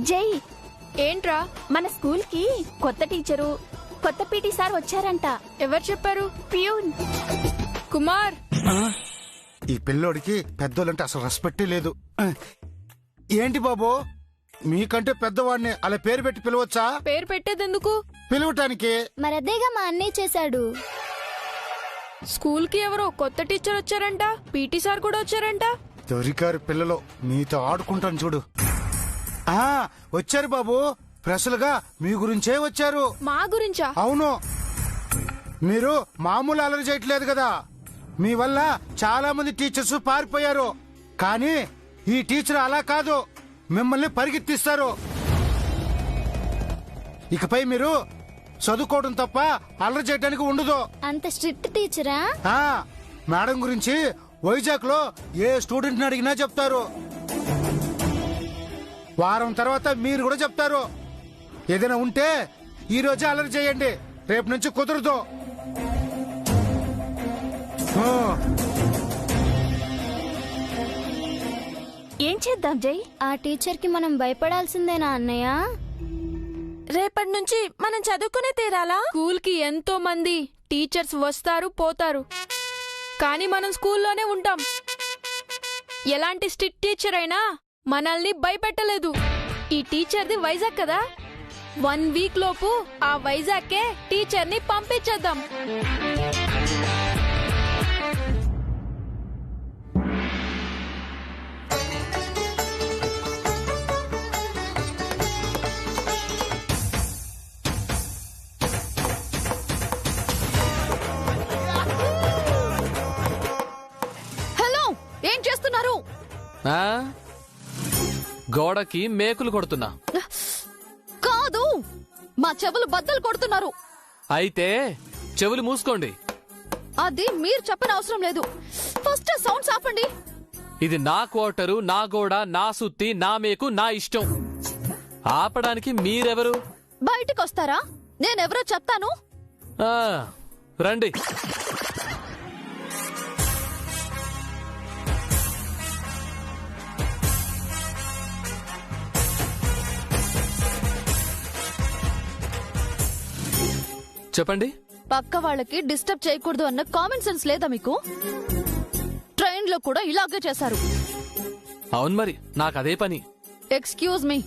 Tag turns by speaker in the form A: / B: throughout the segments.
A: జై,
B: ఏంట్రా?
A: మన స్కూల్ కి కొత్త టీచరు, కొత్త పీటీ సార్ వచ్చారంట.
B: ఎవరు చెప్పారు?
A: ప్యూన్
B: కుమార్.
C: ఈ పిల్లోడికి పెద్దోళ్ళంటే అసలు రెస్పెక్టే లేదు. ఏంటి బాబు, మీకంటే పెద్దవాడిని అలా పేరు పెట్టి పిలవచ్చా?
B: పేరు పెట్టేదెందుకు?
C: పిలవటానికి.
A: మరదేగా మా అన్నయ్య చేశాడు.
B: స్కూల్ కి ఎవరో కొత్త టీచర్ వచ్చారంట, పీటీ సార్ కూడా వచ్చారంట.
C: దొరికారు పిల్లలు, నీతో ఆడుకుంటాను చూడు. వచ్చారు బాబు, ప్రశ్నలుగా మీ గురించే వచ్చారు.
B: మా గురించా?
C: అవును, మీరు మామూలు అలరి చేయట్లేదు కదా. మీ వల్ల చాలా మంది టీచర్స్ పారిపోయారు. కానీ ఈ టీచర్ అలా కాదు, మిమ్మల్ని పరిగెత్తిస్తారు. ఇకపై మీరు చదువుకోవడం తప్ప అల్లరి చేయడానికి ఉండదు.
A: అంత స్ట్రిక్ట్ టీచరా?
C: మేడం గురించి వైజాగ్ లో ఏ స్టూడెంట్ అడిగినా చెప్తారు. వారం తర్వాత మీరు కూడా చెప్తారు. ఏదైనా ఉంటే ఈ రోజే అల్లరి చేయండి, రేపు నుంచి కుదరదు.
A: ఏం చేద్దాం జై? ఆ టీచర్ కి మనం భయపడాల్సిందేనా అన్నయ్య?
B: రేపటి నుంచి మనం చదువుకునే తీరాలా? స్కూల్ కి ఎంతో మంది టీచర్స్ వస్తారు పోతారు, కానీ మనం స్కూల్లోనే ఉంటాం. ఎలాంటి స్ట్రిక్ట్ టీచర్ అయినా మనల్ని భయపెట్టలేదు. ఈ టీచర్ది వైజాగ్ కదా, 1 వీక్ లోపు ఆ వైజాగ్కే టీచర్ని పంపించేద్దాం.
D: హలో, ఏం చేస్తున్నారు?
E: గోడకి మేకులు కొడుతున్నా.
D: కాదు, మా చెవులు బద్దలు కొడుతున్నారు.
E: అయితే చెవులు మూసుకోండి.
D: అది మీరు చెప్పని అవసరం లేదు. ఫస్ట్ సౌండ్స్ ఆపండి.
E: ఇది నా క్వార్టరు, నా గోడ, నా సుత్తి, నా మేకు, నా ఇష్టం. ఆపడానికి మీరెవరు?
D: బయటికి వస్తారా? నేనెవరో చెప్తాను.
E: రండి. చెప్పండి.
D: పక్క వాళ్ళకి డిస్టర్బ్ చేయకూడదు అన్న కామన్ సెన్స్ లేదా మీకు? ట్రైన్ లో కూడా ఇలాగే చేశారు.
E: అవును, మరి నాకు అదే పని.
D: ఎక్స్క్యూజ్ మీ,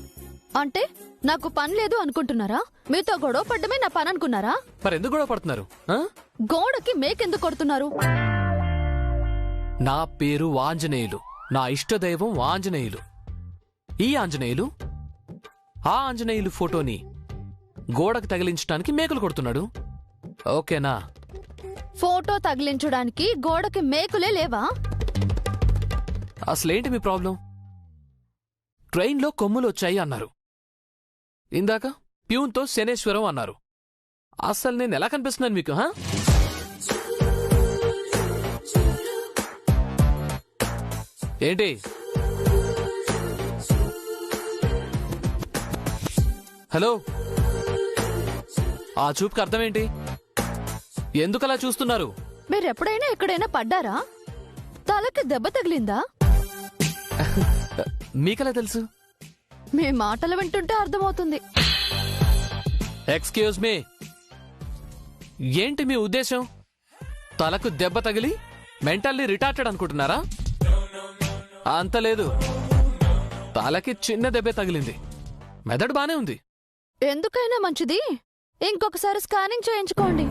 D: అంటే నాకు పని లేదు అనుకుంటున్నారా? మీతో గొడవ పడ్డమే నా పని అనుకున్నారా?
E: మరెందుకు గొడవ పడుతున్నారు?
D: గోడకి మేకెందుకు కొడుతున్నారు?
E: నా పేరు ఆంజనేయులు, నా ఇష్టదైవం ఆంజనేయులు. ఈ ఆంజనేయులు ఆ ఆంజనేయులు ఫోటోని గోడకు తగిలించడానికి మేకులు కొడుతున్నాడు. ఓకేనా?
D: ఫోటో తగిలించడానికి గోడకి మేకులే లేవా?
E: అసలేంటి మీ ప్రాబ్లం? ట్రైన్లో కొమ్ములు వచ్చాయి అన్నారు. ఇందాక ప్యూన్తో శనేశ్వరం అన్నారు. అసలు నేను ఎలా కనిపిస్తున్నాను మీకు? ఏంటి? హలో, ఆ చూపుకి అర్థం ఏంటి? ఎందుకలా చూస్తున్నారు?
D: మీరెప్పుడైనా ఎక్కడైనా పడ్డారా? తలకి దెబ్బ తగిలిందా?
E: మీకెలా తెలుసు?
D: మీ మాటలు వింటుంటే అర్థమవుతుంది.
E: ఎక్స్క్యూజ్ మీ, ఏంటి మీ ఉద్దేశం? తలకు దెబ్బ తగిలి మెంటల్లీ రిటార్టెడ్ అనుకుంటున్నారా? అంత లేదు, తలకి చిన్న దెబ్బే తగిలింది. మెదడు బానే ఉంది.
D: ఎందుకైనా మంచిది ఇంకొకసారి స్కానింగ్ చేయించుకోండి.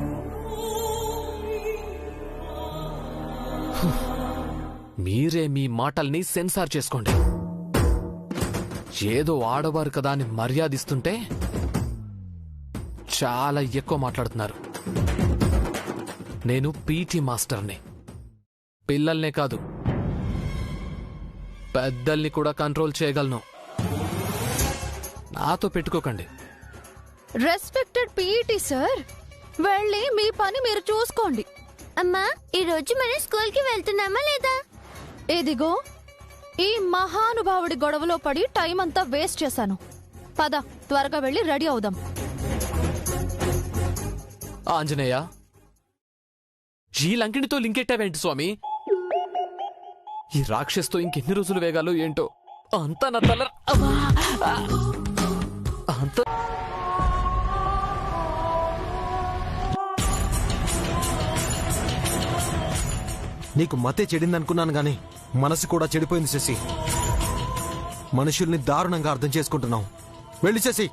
E: మీరే మీ మాటల్ని సెన్సార్ చేసుకోండి. ఏదో ఆడవారు కదా అని మర్యాదిస్తుంటే చాలా ఎక్కువ మాట్లాడుతున్నారు. నేను పీటీ మాస్టర్ని. పిల్లల్నే కాదు, పెద్దల్ని కూడా కంట్రోల్ చేయగలను. నాతో పెట్టుకోకండి.
D: రెస్పెక్టెడ్ పీఈటీ సార్, వెళ్ళి మీ పని మీరు చూసుకోండి.
A: అమ్మా, ఈ రోజు మనం స్కూల్ కి వెళ్తున్నామా లేదా?
D: ఇదిగో, ఈ మహానుభావుడి గొడవలో పడి టైం అంతా వేస్ట్ చేశాను. పద, త్వరగా వెళ్ళి రెడీ అవుదాం.
E: ఆంజనేయ, ఈ లంకిడితో లింకెట్టావేంటి స్వామి? ఈ రాక్షస్తో ఇంకెన్ని రోజులు వేగాలో ఏంటో. అంతా నా తల. అంత
F: నీకు మతే చెడిందనుకున్నాను గాని మనసు కూడా చెడిపోయింది శశి. మనుషుల్ని దారుణంగా అర్థం చేసుకుంటున్నావు. వెళ్ళి శశి,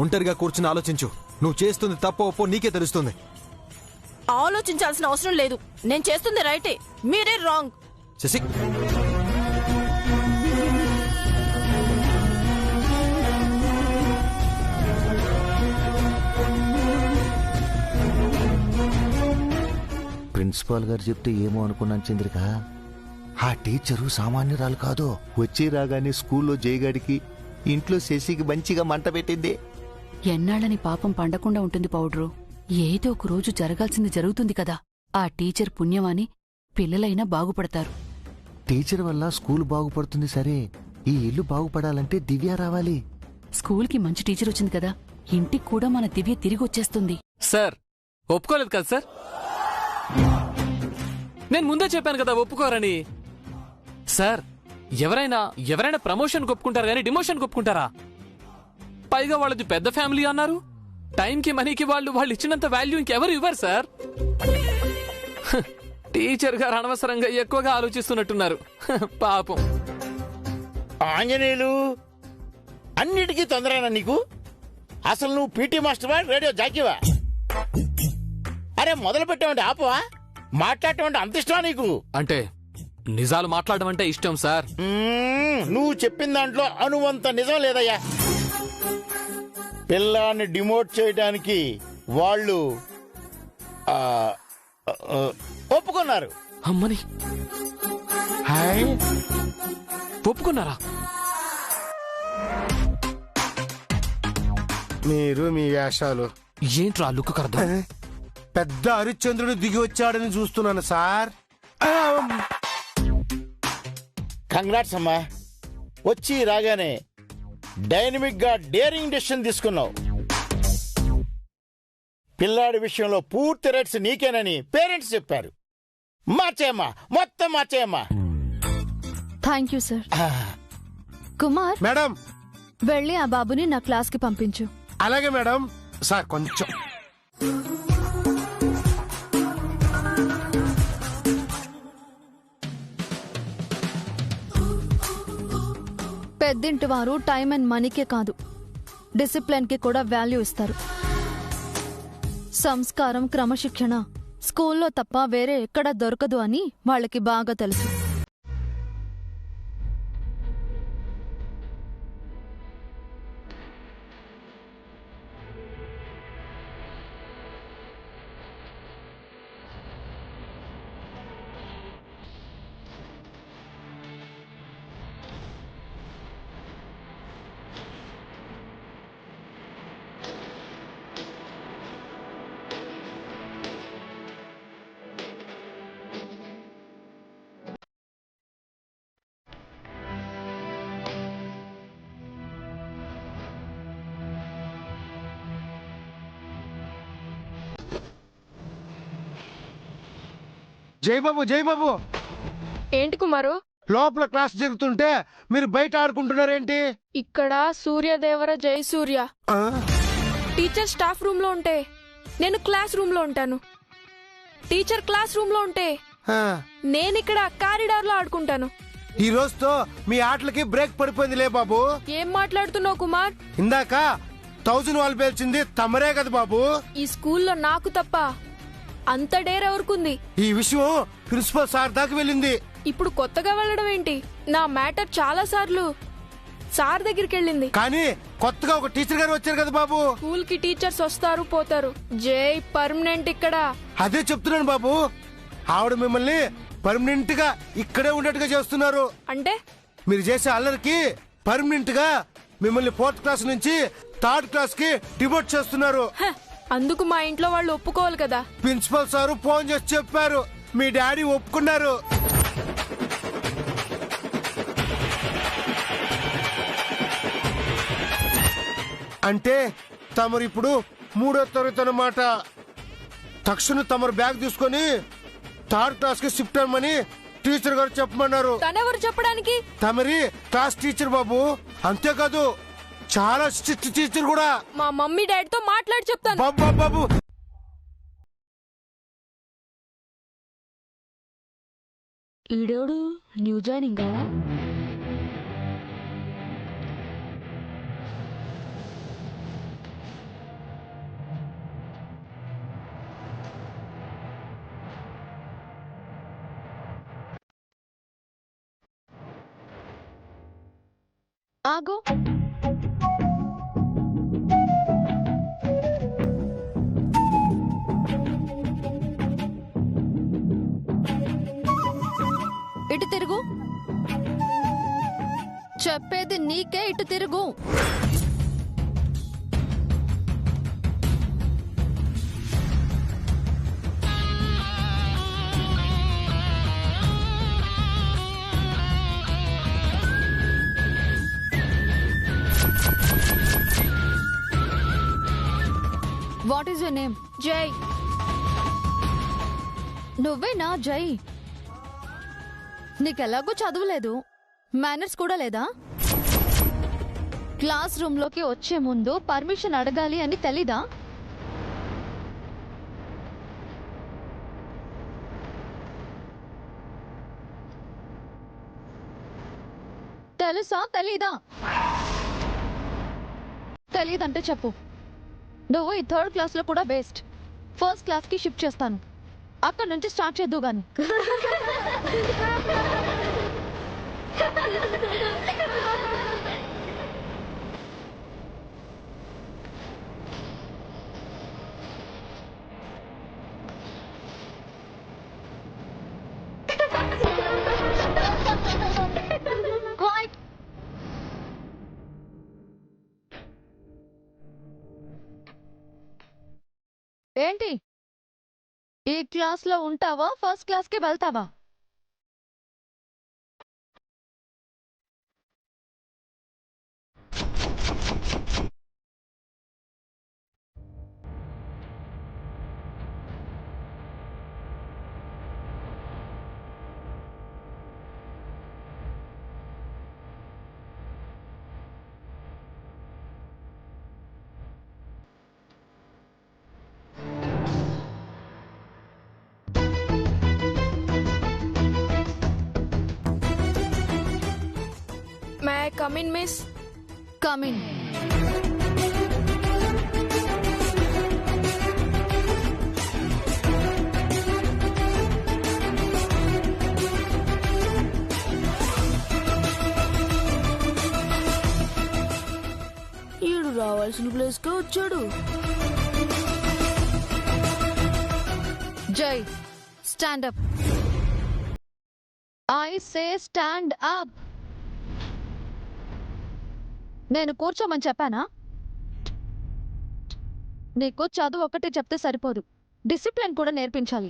F: ఒంటరిగా కూర్చుని ఆలోచించు. నువ్వు చేస్తుంది తప్పో ఒప్పో నీకే తెలుస్తుంది.
B: ఆలోచించాల్సిన అవసరం లేదు. నేను చేస్తుంది రైటే, మీరే రాంగ్.
F: శశి,
G: ప్రిన్సిపాల్ గారు చెప్తే ఏమో అనుకున్నాను చంద్రిక. ఆ టీచరు సామాన్యురాలు కాదు. వచ్చి రాగానే స్కూల్లో జయగాడికి, ఇంట్లో శశికి మంచిగా మంట పెట్టింది.
H: ఎన్నాళ్ళని పాపం పండకుండా ఉంటుంది పౌడ్రు. ఏదో ఒక రోజు జరగాల్సింది జరుగుతుంది కదా. ఆ టీచర్ పుణ్యమాని పిల్లలైనా బాగుపడతారు.
G: టీచర్ వల్ల స్కూల్ బాగుపడుతుంది సరే, ఈ ఇల్లు బాగుపడాలంటే దివ్య రావాలి.
H: స్కూల్కి మంచి టీచర్ వచ్చింది కదా, ఇంటికి కూడా మన దివ్య తిరిగి వచ్చేస్తుంది.
E: సార్ ఒప్పుకోలేదు కదా సార్? నేను ముందే చెప్పాను కదా ఒప్పుకోరని. సార్ ఎవరైనా ప్రమోషన్ ఒప్పుకుంటారు కానీ డిమోషన్ ఒప్పుకుంటారా? పైగా వాళ్ళది పెద్ద ఫ్యామిలీ అన్నారు. టైంకి మనీకి వాళ్ళు ఇచ్చినంత వాల్యూ ఇంకెవరు ఇవ్వరు సార్. టీచర్ గారు అనవసరంగా ఎక్కువగా ఆలోచిస్తున్నట్టున్నారు. పాపం.
I: ఆంజనేయులు, అన్నిటికీ తొందరైనా నీకు? అసలు నువ్వు పీటీ మాస్టర్వా, రేడియో జాకీవా? అరే మొదలు పెట్టామంటే ఆపవా? మాట్లాడటం అంటే అంత ఇష్టమా నీకు?
E: అంటే నిజాలు మాట్లాడడం అంటే ఇష్టం సార్.
I: నువ్వు చెప్పిన దాంట్లో అనువంత నిజం లేదయ్యా. పిల్లాన్ని డిమోట్ చేయడానికి వాళ్ళు ఒప్పుకున్నారు.
E: అమ్మని
I: హాయ్,
E: ఒప్పుకున్నారా?
C: మీరు మీ వేషాలు
E: ఏంట్రా లుక్ అర్థం?
C: పెద్ద హరిశ్చంద్రుడు దిగి వచ్చాడని చూస్తున్నాను సార్.
I: కంగ్రాట్స్ అమ్మా. వచ్చి రాగానే డైనమిక్ గా డేరింగ్ డెసిషన్ తీసుకున్నావు. పిల్లాడి విషయంలో పూర్తి రైట్స్ నీకేనని పేరెంట్స్ చెప్పారు. మార్చేయమ్మా, మొత్తం మార్చేయమ్మా.
D: Thank you sir. Kumar,
C: madam.
D: వెళ్ళి ఆ బాబుని నా క్లాస్ కి పంపించు.
C: అలాగే మేడం. సార్ కొంచెం
D: పెద్దింటి వారు టైం అండ్ మనీకే కాదు, డిసిప్లిన్ కి కూడా వాల్యూ ఇస్తారు. సంస్కారం, క్రమశిక్షణ స్కూల్లో తప్ప వేరే ఎక్కడా దొరకదు అని వాళ్ళకి బాగా తెలుసు.
C: జయబాబు, జయబాబు.
B: ఏంటి కుమారు?
C: లోపల క్లాస్ జరుగుతుంటే మీరు బయట ఆడుకుంటున్నారేంటి?
B: ఇక్కడ సూర్యదేవర జై సూర్య. టీచర్ స్టాఫ్ రూమ్ లో ఉంటే నేను క్లాస్ రూమ్ లో ఉంటాను. టీచర్ క్లాస్ రూమ్ లో ఉంటే నేనిక్కడ కారిడార్ లో ఆడుకుంటాను.
C: ఈ రోజుతో మీ ఆటలకి బ్రేక్ పడిపోయిందిలే బాబు.
B: ఏం మాట్లాడుతున్నావు కుమార్?
C: ఇందాక 1000 వాళ్ళు పేల్చింది తమరే కదా బాబు.
B: ఈ స్కూల్లో నాకు తప్ప అంత డేర్ ఎవరుకుంది?
C: ఈ విషయం ప్రిన్సిపల్ సార్ దాకా వెళ్ళింది.
B: ఇప్పుడు కొత్తగా వెళ్ళడం ఏంటి? నా మ్యాటర్ చాలా సార్లు సార్ దగ్గరికి వెళ్ళింది.
C: కానీ కొత్తగా ఒక టీచర్ గారు వచ్చారు కదా బాబు.
B: స్కూల్ కి టీచర్స్ వస్తారు పోతారు, జై పర్మనెంట్ ఇక్కడ.
C: అదే చెప్తున్నాను బాబు. ఆవిడ మిమ్మల్ని పర్మనెంట్ గా ఇక్కడే ఉండేట్టుగా చేస్తున్నారు.
B: అంటే
C: మీరు చేసే అల్లరికి పర్మనెంట్ గా మిమ్మల్ని 4th క్లాస్ నుంచి 3rd క్లాస్ కి డిమోట్ చేస్తున్నారు.
B: అందుకు మా ఇంట్లో వాళ్ళు ఒప్పుకోవాలి కదా.
C: ప్రిన్సిపల్ సారు ఫోన్ చేసి చెప్పారు, మీ డాడీ ఒప్పుకున్నారు. అంటే తమరు ఇప్పుడు 3వ తరగతి అన్నమాట. తక్షణం తమరు బ్యాగ్ తీసుకొని 3rd క్లాస్ కి షిఫ్ట్ అవ్వమని టీచర్ గారు చెప్పమన్నారు.
B: తనెవరు చెప్పడానికి?
C: తమరి క్లాస్ టీచర్ బాబు. అంతేకాదు చాలా స్ట్రిక్ట్ టీచర్ కూడా.
B: మా మమ్మీ డాడీతో మాట్లాడి చెప్తాను.
C: బాబు బాబు
B: ఈడోడు న్యూ జాయినింగ్.
D: ఆగు. ఇటు తిరుగు. చెప్పేది నీకే, ఇటు తిరుగు. What is your name?
B: జై.
D: నువ్వేనా జై? నీకెలాగో చదువులేదు, మేనర్స్ కూడా లేదా? క్లాస్ రూమ్ లోకి వచ్చే ముందు పర్మిషన్ అడగాలి అని తెలీదా? తెలుసా తెలీదా? తెలీదంటే చెప్పు. నువ్వు ఈ 3rd క్లాస్ లో కూడా బెస్ట్. 1st క్లాస్ కి షిఫ్ట్ చేస్తాను. అక్కడ నుంచి స్టార్ట్ చేద్దు గాని. ఏంటి, ఈ క్లాస్ లో ఉంటావా, 1st క్లాస్ కి వెళ్తావా?
B: May I come in miss?
D: Come in.
B: ఈడు రావాల్సిన ప్లేస్ కి వచ్చాడు.
D: జై, stand up. I say stand up. నేను కూర్చోమని చెప్పానా? నీకు చదువు ఒకటి చెప్తే సరిపోదు, డిసిప్లిన్ కూడా నేర్పించాలి.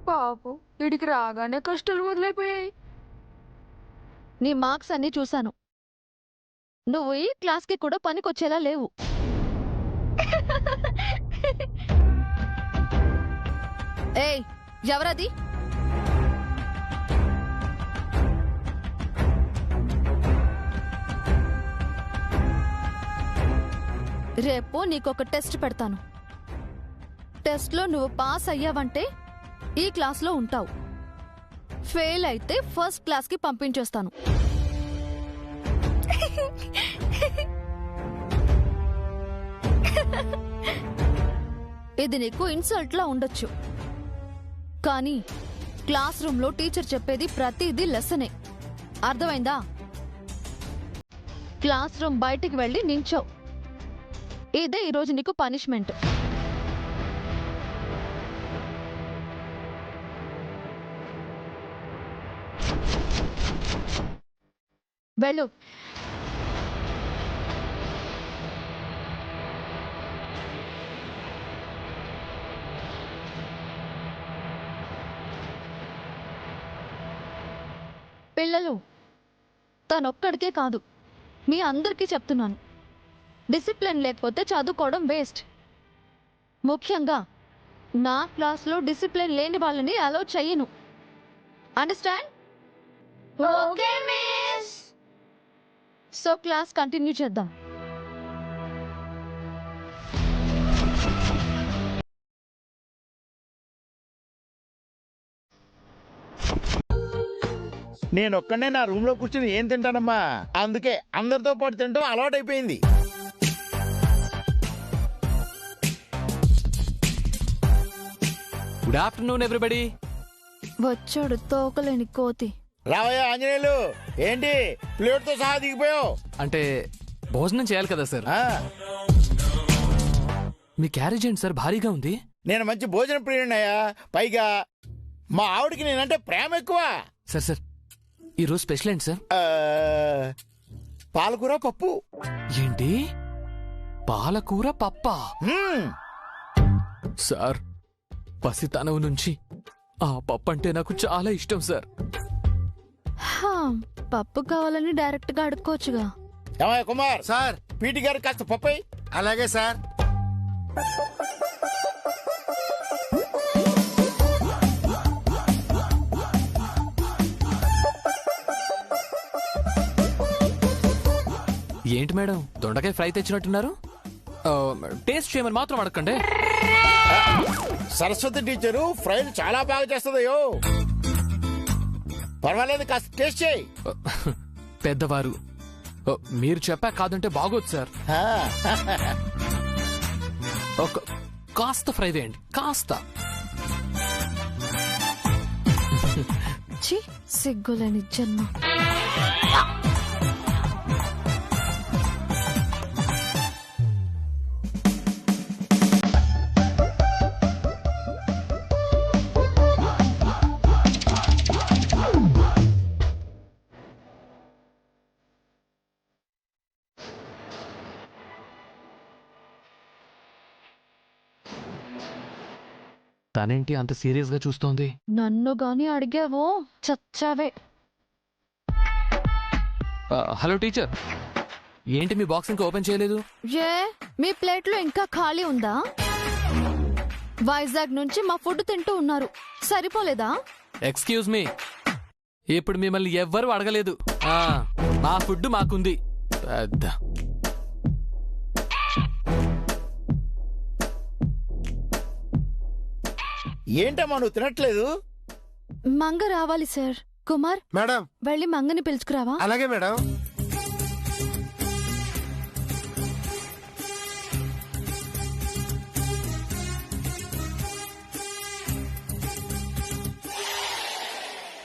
B: పాపం వీడికి రాగానే కష్టాలు మొదలైపోయాయి.
D: నీ మార్క్స్ అన్ని చూశాను. నువ్వు ఈ క్లాస్కి కూడా పనికొచ్చేలా లేవు. ఏయ్, ఎవరది? రేపు నీకొక టెస్ట్ పెడతాను. టెస్ట్లో నువ్వు పాస్ అయ్యావంటే ఈ క్లాస్లో ఉంటావు. ఫెయిల్ అయితే 1st క్లాస్కి పంపించేస్తాను. ఇది నీకు ఇన్సల్ట్లా ఉండొచ్చు, కానీ క్లాస్ రూమ్లో టీచర్ చెప్పేది ప్రతిదీ లెసనే. అర్థమైందా? క్లాస్ రూమ్ బయటికి వెళ్ళి నించో. ఇదే ఈరోజు నీకు పనిష్మెంట్. వెళ్ళు. పిల్లలు, తనొక్కడికే కాదు, మీ అందరికీ చెప్తున్నాను, డిసిప్లిన్ లేకపోతే చదువుకోవడం వేస్ట్. ముఖ్యంగా నా క్లాస్లో డిసిప్లిన్ లేని వాళ్ళని అలౌ చెయ్యను. Understand? Okay miss. So class continue చేద్దాం.
I: నేను ఒక్కనే నా రూమ్ లో కూర్చుని ఏం తింటానమ్మా, అందుకే అందరితో పాటు తింటాం అలవాటైపోయింది.
E: Good afternoon everybody.
D: వచ్చాడు తోకలేని కోతి.
I: రావయ్యా ఆంజనేయులు, ఏంటి ప్లేట్ తో సహా దిగిపోయావు?
E: అంటే భోజనం చేయాలి కదా సార్.
I: ఆ,
E: మీ క్యారేజ్ ఏంటి సార్ భారీగా ఉంది?
I: నేను మంచి భోజన ప్రియుడినయ్యా, పైగా మా ఆవిడకి నేనంటే ప్రేమ ఎక్కువ.
E: సార్ సార్ ఈరోజు స్పెషల్ ఏంటి సార్?
I: ఆ, పాలకూర పప్పు.
E: ఏంటి పాలకూర పప్పా?
I: మ్మ్.
E: సార్ పసితనం నుంచి ఆ పప్పు అంటే నాకు చాలా ఇష్టం సార్.
D: హా, పప్పు కావాలని డైరెక్ట్ గా అడుక్కోవచ్చుగా.
I: ఏమయ్య కుమార్,
C: సార్
I: పీటి గారు కాస్త పప్పై.
C: అలాగే సార్.
E: ఏంటి మేడం దొండకాయ ఫ్రై తెచ్చినట్టున్నారు? టేస్ట్ చేయమని మాత్రం అడగండి.
I: సరస్వతి టీచరు ఫ్రైలు చాలా బాగా చేస్తుందయ్యో. పర్వాలేదు, కాస్త టేస్ట్ చేయి.
E: పెద్దవారు మీరు చెప్పా కాదంటే బాగోదు సార్.
I: ఆ,
E: కాస్త ఫ్రై వేయండి కాస్త.
D: ఛీ, సిగ్గులేని జన్మ.
E: తనేంటి అంత సీరియస్ గా చూస్తోంది?
D: నన్ను గాని అడిగావో చచ్చావే.
E: హలో టీచర్, ఏంటి మీ బాక్స్ ఇంకా ఓపెన్ చేయలేదు?
D: ఏ మీ ప్లేట్లో ఇంకా ఖాళీ ఉందా? వైజాగ్ నుంచి మా ఫుడ్ తింటూ ఉన్నారు, సరిపోలేదా?
E: ఎక్స్క్యూజ్ మీ, ఇప్పుడు మిమ్మల్ని ఎవ్వరూ అడగలేదు. మా ఫుడ్ మాకుంది. పెద్ద
I: ఏంటమ్మా నువ్వు తినట్లేదు?
D: మంగ రావాలి సార్. కుమార్,
C: మేడం.
D: వెళ్ళి మంగని పిలుచుకురావా?
C: అలాగే మేడం.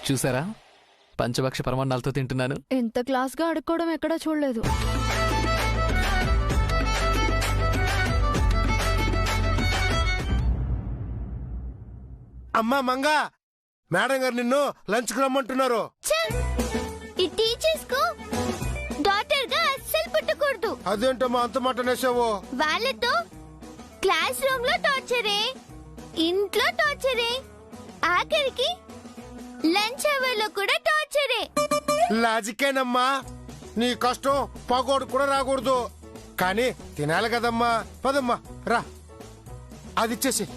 E: చూసారా పంచభక్ష పరమాన్నాలతో తింటున్నాను.
D: ఇంత క్లాస్ గా అడుక్కోవడం ఎక్కడా చూడలేదు.
C: అమ్మా మంగా, మేడం గారు నిన్ను లంచ్ కు రమ్మంటున్నారు.
A: ఈ టీచర్స్ కు డాటర్ గా అస్సలు పుట్టకూడదు.
C: అదేంటమ్మా అంత మాట నేసావు?
A: వాళ్ళతో క్లాస్ రూమ్ లో టార్చరే, ఇంట్లో టార్చరే, ఆఖరికి లంచ్ అవర్ లో కూడా టార్చరే.
C: లాజికేనమ్మా, నీ కష్టం పగోడు కూడా రాకూడదు, కానీ తినాలి కదమ్మా. పదమ్మా రా, అది ఇచ్చేసి.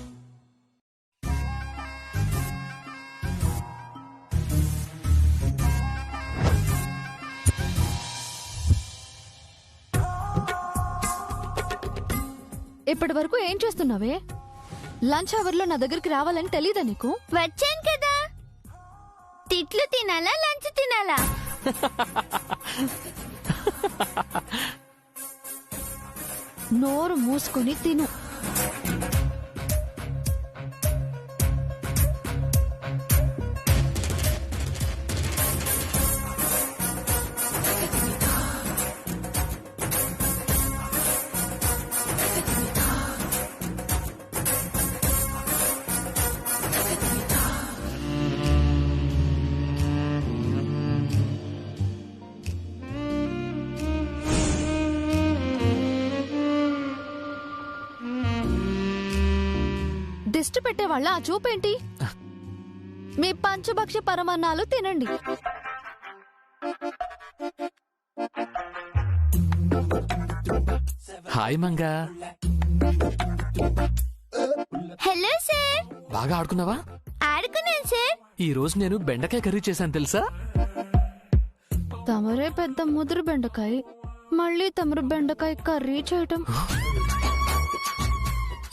D: ఇప్పటి వరకు ఏం చేస్తున్నావే? లంచ్ అవర్ లో నా దగ్గరికి రావాలని తెలీదా నీకు?
A: వచ్చాను కదా. తిట్లు తినాలా లంచ్ తినాలా?
D: నోరు మూసుకొని తిను. దిష్టి పెట్టేవాళ్ళ ఆ చూపేంటి? మీ పంచభక్ష పరమాన్నాలు తినండి.
E: హాయ్ మంగా.
A: Hello sir.
E: బాగా ఆడుకున్నావా?
A: ఆడుకున్నాను సార్.
E: ఈ రోజు నేను బెండకాయ కర్రీ చేశాను తెలుసా?
D: తమరే పెద్ద ముదురు బెండకాయ, మళ్ళీ తమరు బెండకాయ కర్రీ చేయటం.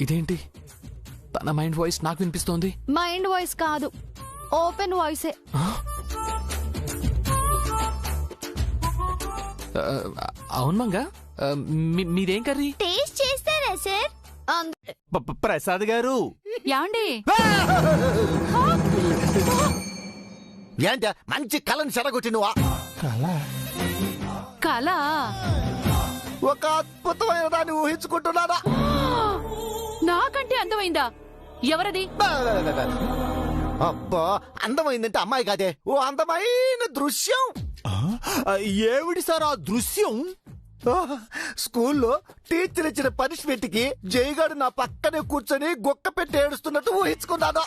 E: ఇదేంటి తన మైండ్ వాయిస్ నాకు వినిపిస్తోంది?
D: మైండ్ వాయిస్ కాదు, ఓపెన్ వాయిసే.
E: అవును మంగా, మీదేం కర్రీ?
A: టేస్ట్ చేస్తారా సార్?
G: ప్రసాద్ గారు
H: యాండి
G: ఏంట మంచి కళను చెడగొట్టి నువ్వా?
H: కళ
G: ఒక అద్భుతమైన దాన్ని ఊహించుకుంటున్నారా?
H: నాకంటే అందమైందా? ఎవరది?
G: అబ్బా, అందమైందంటే అమ్మాయి కాదే, ఓ అందమైన దృశ్యం. ఏమిటి సార్ ఆ దృశ్యం? స్కూల్లో టీచర్ ఇచ్చిన పనిష్మెంట్ కి జయగాడు నా పక్కనే కూర్చొని గొక్క పెట్టి ఏడుస్తున్నట్టు ఊహించుకున్నాను.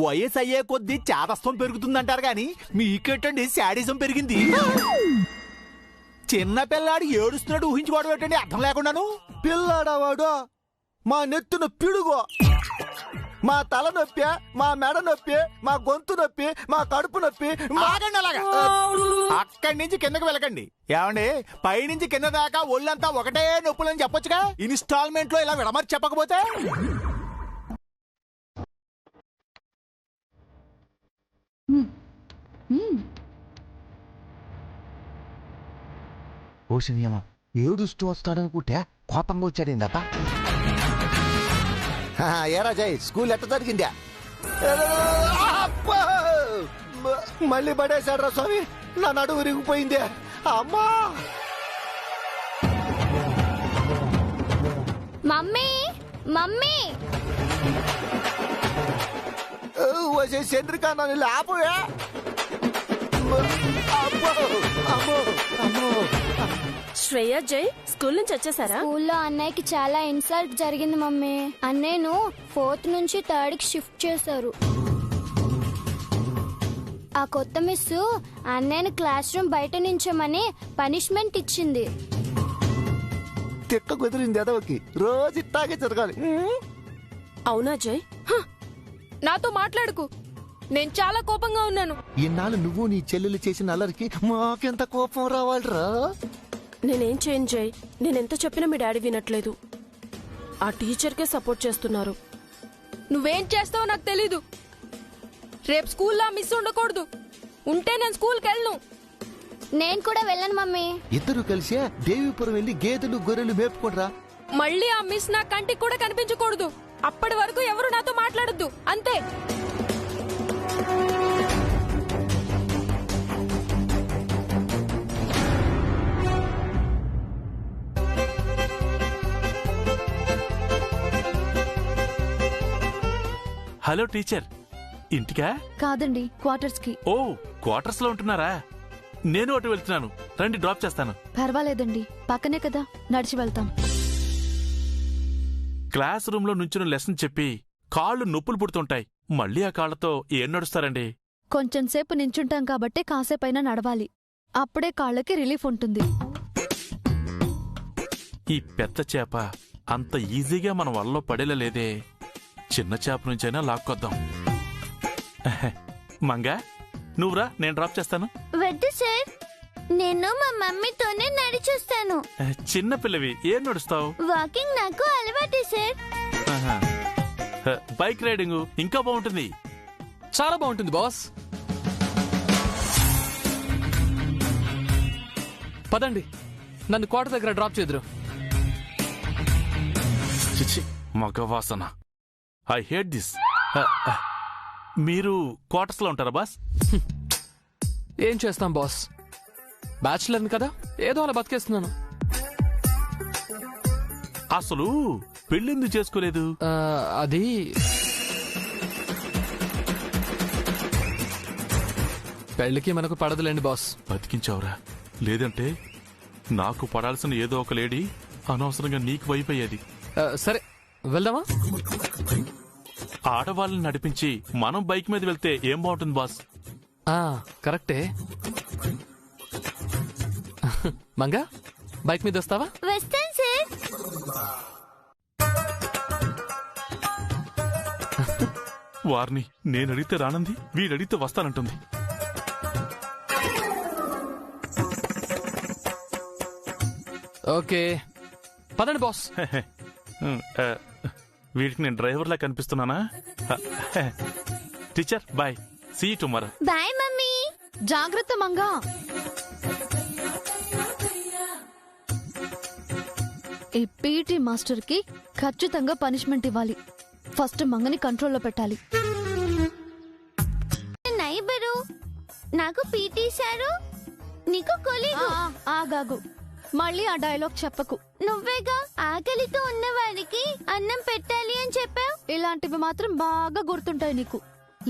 J: వయసు అయ్యే కొద్దీ చాదస్తం పెరుగుతుందంటారు గాని మీకేటండి శాడిజం పెరిగింది. చిన్న పిల్లాడు ఏడుస్తున్నట్టు ఊహించుకోవడం ఏంటండి అర్థం లేకుండాను?
G: పిల్లాడవాడు మా నెత్తున పిడుగు, మా తల నొప్పి, మా మెడ నొప్పి, మా గొంతు నొప్పి, మా కడుపు నొప్పి.
J: ఆగండి అలాగా. అక్కడి నుంచి కిందకి వెళ్ళకండి. ఏమండి, పైనుంచి కింద దాకా ఒళ్ళంతా ఒకటే నొప్పులని చెప్పొచ్చుగా. ఇన్స్టాల్మెంట్ లో ఇలా విడమర్చి చెప్పకపోతే.
G: ఓ సినిమా ఏడుస్తూ వస్తాడనుకుంటే కోపంగా వచ్చాడేందప్ప. ఏరా జయ్, స్కూల్ ఎట్ట జరిగిందా? మళ్ళీ పడేశాడ్రా స్వామి, నా నడువు విరిగిపోయిందే. అమ్మా,
A: మమ్మీ మమ్మీ
G: వచ్చే చంద్రిక నన్ను లేకపోయా.
B: శ్రేయ, జై స్కూల్ నుంచి వచ్చేసారా?
A: స్కూల్లో అన్నయ్యకి చాలా ఇన్సల్ట్ జరిగింది మమ్మీ. అన్నయ్యను 4th నుంచి 3rd కి షిఫ్ట్ చేశారు. ఆ కొత్త మిస్ అన్నయ్యను క్లాస్ రూమ్ బయట నించమని పనిష్మెంట్ ఇచ్చింది.
G: తిక్క కుదిరింది ఎదవకి, రోజు ఇట్టాగే జరగాలి.
B: అవునా జై? నాతో మాట్లాడుకు, నేను చాలా కోపంగా ఉన్నాను.
G: ఇన్నాళ్ళు నువ్వు నీ చెల్లెలు చేసిన అల్లరికి మాకెంత కోపం రావాలిరా.
B: నేనేం చేయను జై, నేనెంత చెప్పినా మీ డాడీ వినట్లేదు. ఆ టీచర్కే సపోర్ట్ చేస్తున్నారు. నువ్వేం చేస్తావో నాకు తెలీదు. రేపు స్కూల్లో మిస్ ఉండకూడదు. ఉంటే నేను స్కూల్కి వెళ్ళను.
A: నేను కూడా వెళ్ళను మమ్మీ.
G: ఇద్దరు కలిసి దేవీపురం వెళ్ళి గేదెలు గొర్రెలు మేపుకోడరా.
B: మళ్ళీ ఆ మిస్ నా కంటికి కూడా కనిపించకూడదు. అప్పటి వరకు ఎవరు నాతో మాట్లాడొద్దు, అంతే.
K: హలో టీచర్, ఇంటికా?
D: కాదండి, క్వార్టర్స్ కి.
K: ఓ, క్వార్టర్స్ లో ఉంటున్నారా? నేను అటు వెళ్తున్నాను, రండి డ్రాప్ చేస్తాను.
D: పర్వాలేదండి, పక్కనే కదా, నడిచి వెళ్తాం.
K: క్లాస్ రూమ్ లో నుంచిన లెసన్ చెప్పి కాళ్ళు నొప్పులు పుడుతుంటాయి. మళ్ళీ ఆ కాళ్లతో ఏం నడుస్తారండి?
D: కొంచెం సేపు నించుంటాం కాబట్టి కాసేపైనా నడవాలి. అప్పుడే కాళ్ళకి రిలీఫ్ ఉంటుంది.
K: ఈ పెద్ద చేప అంత ఈజీగా మన వలలో పడేలా లేదే. చిన్న చేప నుంచైనా లాక్కొద్దాం. మంగా, నువ్వురా, నేను డ్రాప్ చేస్తాను.
A: వద్దు సార్, నేను మా మమ్మీతోనే నడిచొస్తాను.
K: చిన్న పిల్లవి, ఏం నడుస్తావు?
A: వాకింగ్ నాకు అలవాటు సార్.
K: బైక్ రైడింగ్ ఇంకా బాగుంటుంది.
E: చాలా బాగుంటుంది బాస్. పదండి, నన్ను కోట దగ్గర డ్రాప్ చేదురు.
K: చిచి, మగ వాసన. I hate this. మీరు క్వార్టర్స్ లో ఉంటారా బాస్?
E: ఏం చేస్తాం బాస్, బ్యాచులర్ని కదా, ఏదో అలా బతికేస్తున్నాను.
K: అసలు పెళ్ళెందుకు చేసుకోలేదు?
E: అది పెళ్లికి మనకు పడదులేండి బాస్.
K: బతికించావురా, లేదంటే నాకు పడాల్సిన ఏదో ఒక లేడీ అనవసరంగా నీకు వైపోయేది.
E: సరే వెళ్దామా?
K: ఆడవాళ్ళని నడిపించి మనం బైక్ మీద వెళ్తే ఏం బాగుంటుంది బాస్?
E: కరెక్టే. మంగా, బైక్ మీద వస్తావా?
A: వస్తాను సార్.
K: వారిని నేనడిగితే రానంది, వీడడిగితే వస్తానంటుంది.
E: ఓకే పదండి బాస్.
K: వీటికి నేను డ్రైవర్లా కనిపిస్తున్నానా? Teacher bye, see you tomorrow.
A: Bye mummy.
D: జాగ్రత్త మంగా. ఈ పీటీ మాస్టర్ కి ఖచ్చితంగా పనిష్మెంట్ ఇవ్వాలి. ఫస్ట్ మంగని కంట్రోల్లో పెట్టాలి.
A: నైబరు నాకు పీటీ సారు, నీకు కొలీగు.
D: ఆగాగు, మళ్ళీ ఆ డైలాగ్ చెప్పకు.
A: నువ్వేగా ఆకలితో ఉన్నవారికి అన్నం పెట్టాలి అని చెప్పావు.
D: ఇలాంటివి మాత్రం బాగా గుర్తుంటాయి నీకు.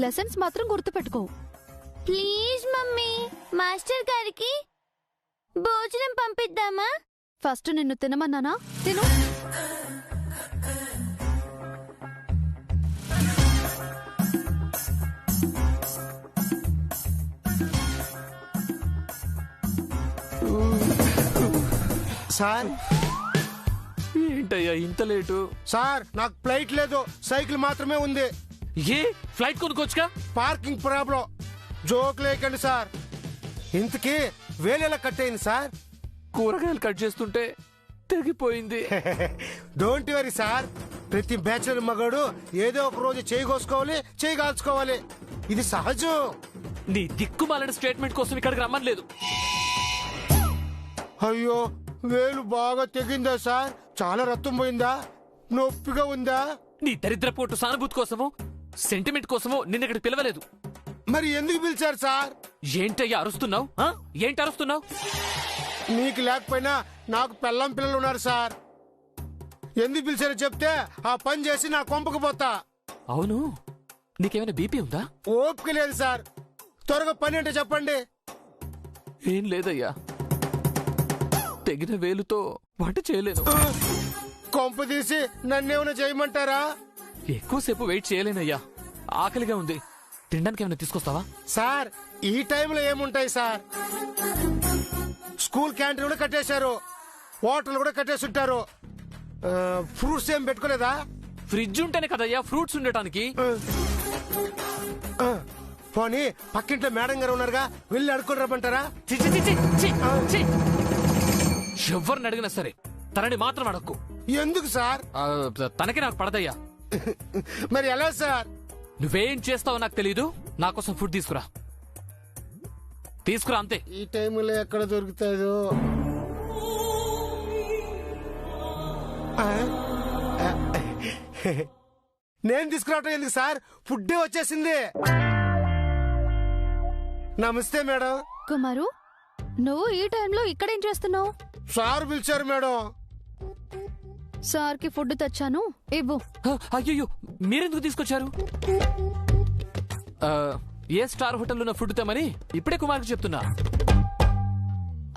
D: లెసన్స్ మాత్రం గుర్తుపెట్టుకోవు.
A: ప్లీజ్ మమ్మీ, మాస్టర్ గారికి భోజనం పంపిద్దామా?
D: ఫస్ట్ నిన్ను తినమన్నానా? తిను.
C: సార్
E: ఏంటయ్యా ఇంత లేటు?
C: సార్ నాకు ఫ్లైట్ లేదు, సైకిల్ మాత్రమే ఉంది.
E: ఏ ఫ్లైట్ కొనుక్కోవచ్చుగా?
C: Parking problem. జోక్ లేకండి సార్. ఇంతకీ వేలెలా కట్ అయింది సార్?
E: కూరగాయలు కట్ చేస్తుంటే తెగిపోయింది.
C: డోంట్ వరీ సార్, ప్రతి బ్యాచులర్ మగాడు ఏదో ఒక రోజు చేయి కోసుకోవాలి, చేయి కాల్చుకోవాలి. ఇది సహజం.
E: నీ దిక్కుమాలిన స్టేట్మెంట్ కోసం ఇక్కడికి రమ్మలేదు.
C: అయ్యో, వేలు బాగా తెగిందా సార్? చాలా రక్తం పోయిందా? నొప్పిగా ఉందా?
E: నీ దరిద్రపోటు సానుభూతి కోసమో సెంటిమెంట్ కోసమో నిన్న ఇక్కడికి పిలవలేదు.
C: మరి ఎందుకు పిలిచారు సార్?
E: ఏంటయ్యా అరుస్తున్నావు? ఏంటి అరుస్తున్నావు?
C: మీకు లేకపోయినా నాకు పెళ్ళం పిల్లలు ఉన్నారు సార్. ఎందుకు పిలిచారో చెప్తే ఆ పని చేసి నా కొంపకు పోతా.
E: అవును, నీకేమైనా బీపీ ఉందా?
C: ఓపిక లేదు సార్. త్వరగా పని అంటే చెప్పండి.
E: ఏం లేదయ్యా, తెగిన వేలుతో వంట చేయలేను.
C: కొంప తీసి నన్నేమైనా చేయమంటారా?
E: ఎక్కువసేపు వెయిట్ చేయలేనయ్యా, ఆకలిగా ఉంది. తినడానికి ఏమైనా తీసుకొస్తావా?
C: సార్ ఈ టైంలో ఏముంటాయి సార్? స్కూల్ క్యాంటీన్ కూడా కట్టేశారు, హోటల్ కూడా కట్టేస్తుంటారు. ఫ్రూట్స్ ఏం పెట్టుకోలేదా?
E: ఫ్రిడ్జ్ ఉంటేనే కదయ్యా ఫ్రూట్స్ ఉండటానికి.
C: పోనీ పక్కింట్లో మేడం గారు ఉన్నారుగా, వెళ్ళి అడుక్కొని రమ్మంటారా?
E: ఎవరిని అడిగినా సరే తనని మాత్రం అడక్కు.
C: ఎందుకు సార్?
E: తనకి నాకు పడదయ్యా.
C: మరి ఎలా సార్?
E: నువ్వేం చేస్తావో నాకు తెలీదు. నా కోసం ఫుడ్ తీసుకురా, తీసుకురా అంతే.
C: ఈ టైంలో ఎక్కడ దొరుకుతాదో? నేను తీసుకురావటం ఎందుకు సార్? ఫుడ్డే వచ్చేసింది. నమస్తే మేడం.
D: కుమారు, నువ్వు ఈ టైంలో ఇక్కడేం చేస్తున్నావు?
C: సార్ పిలిచారు మేడం.
D: సార్కి ఫుడ్ తెచ్చాను, ఇవ్వు.
E: అయ్యో, మీరెందుకు తీసుకొచ్చారు? ఏ స్టార్ హోటల్లో ఉన్న ఫుడ్ తెమని ఇప్పుడే కుమార్కి చెప్తున్నా.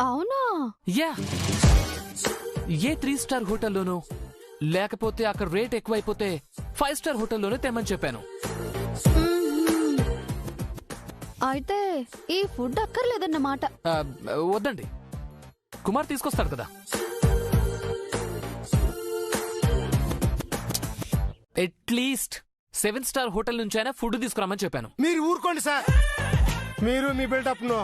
D: అవునా?
E: యా, ఏ 3 స్టార్ హోటల్లోనూ, లేకపోతే అక్కడ రేట్ ఎక్కువైపోతే 5 స్టార్ హోటల్లోనే తెమ్మని చెప్పాను.
D: అయితే ఈ ఫుడ్ అక్కర్లేదన్నమాట.
E: వద్దండి, కుమార్ తీసుకొస్తాడు కదా. అట్లీస్ట్ 7 స్టార్ హోటల్ నుంచి అయినా ఫుడ్ తీసుకురామని చెప్పాను.
C: మీరు ఊరుకోండి సార్, మీరు మీ బిల్డప్ ను.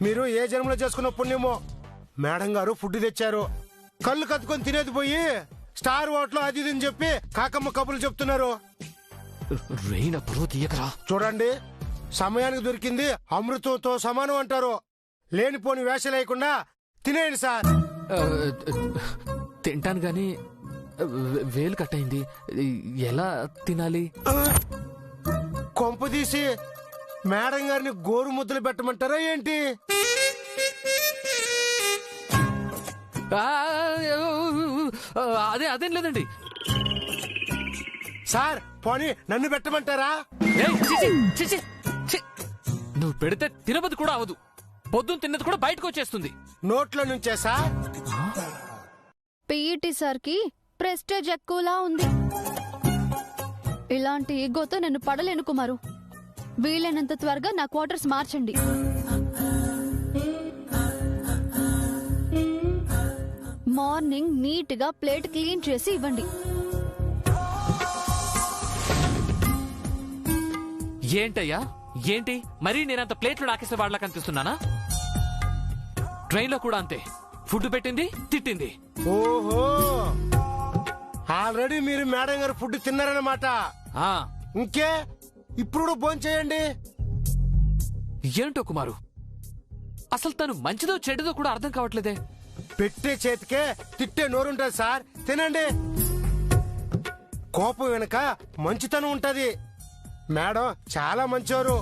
C: మీరు ఏ జన్మలో చేసుకున్న పుణ్యమో. మేడం గారు ఫుడ్ తెచ్చారు, కళ్ళు కత్తుకొని తినేది పోయి స్టార్ హోటల్ అది ఇది అని చెప్పి కాకమ్మ కబుర్లు చెప్తున్నారు. చూడండి, సమయానికి దొరికింది అమృతంతో సమానం అంటారు. లేనిపోని వేష లేకుండా తినేయండి సార్.
E: తింటాను గాని వేలు కట్టయింది, ఎలా తినాలి?
C: కొంపదీసి మేడం గారిని గోరు ముద్దలు పెట్టమంటారా ఏంటి?
E: అదేం లేదండి
C: సార్. పోనీ నన్ను పెట్టమంటారా?
E: నువ్వు పెడితే తినబది కూడా అవదు. పొద్దున్న తిన్నది కూడా బయటకు వచ్చేస్తుంది
C: నోట్లో నుంచే సార్.
D: పీఈటీ సార్కి ప్రెస్టేజ్ ఎక్కువలా ఉంది. ఇలాంటి ఈగోతో నేను పడలేను కుమారు. వీలైనంత త్వరగా నా క్వార్టర్స్ మార్చండి. మార్నింగ్ నీట్ గా ప్లేట్ క్లీన్ చేసి ఇవ్వండి.
E: ఏంటయ్యా ఏంటి? మరీ నేనంత ప్లేట్లు నాకేసే వాళ్ళ కనిపిస్తున్నానా? ట్రైన్లో కూడా అంతే, ఫుడ్ పెట్టింది, తిట్టింది.
C: ఓహో, ఆల్రెడీ మీరు మేడం గారు ఫుడ్ తిన్నారన్నమాట.
E: ఆ
C: ఇంకే ఇప్పుడు కూడా భోంచేయండి.
E: ఏంటో కుమారు, అసలు తను మంచిదో చెడుదో కూడా అర్థం కావట్లేదే.
C: పెట్టే చేతికే తిట్టే నోరుంటది సార్, తినండి. కోపం వెనక మంచితనం ఉంటది. మేడం చాలా మంచివారు.